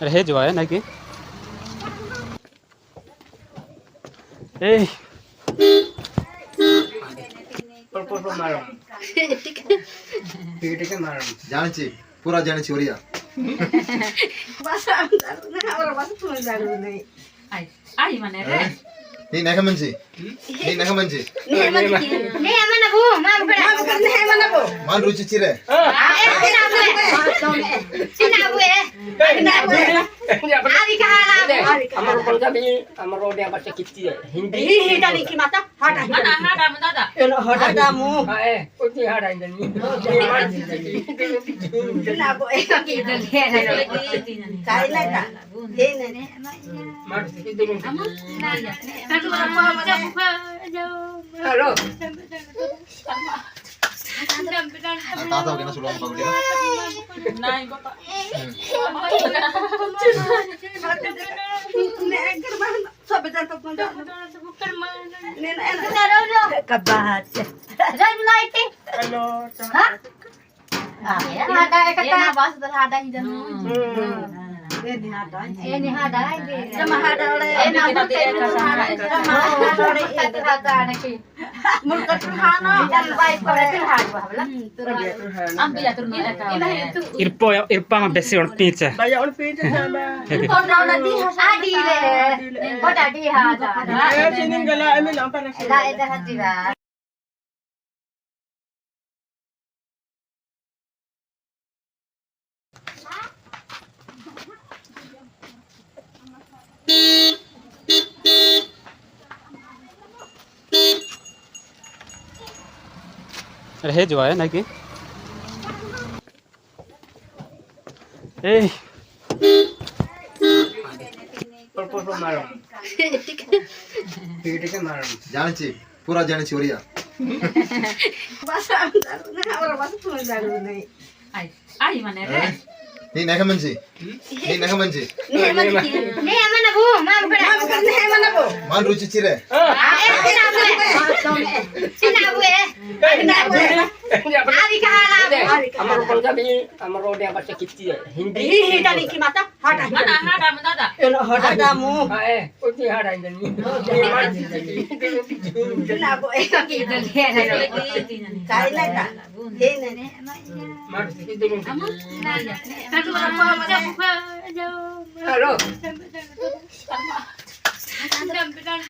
হে জয় নাকি এই জানিছি পুরা জানিছি ওরিয়া నీ నెగ మంచి నీ నెగ మంచి మాన్ రుచి చిరే আমার पंजाबी আমার ওডিয়া ভাষা কিচ্ছি হিন্দি ওটি হাড়াই জানি হ্যালো తాత ఓకేనా సులభం పగుడిరా নাই বাবা Irpa mah besi orang pica. হে জয় নাকি এই জানিছি পুরা জানিছি ওরিয়া నీ నెగ మంచి నీ నెగ మంచి మాన్ రుచి చిరే আমার पंजाबी আমার ওডিয়া ভাষা কিচ্ছি হিন্দি ওটি হাড়াই জানি হ্যালো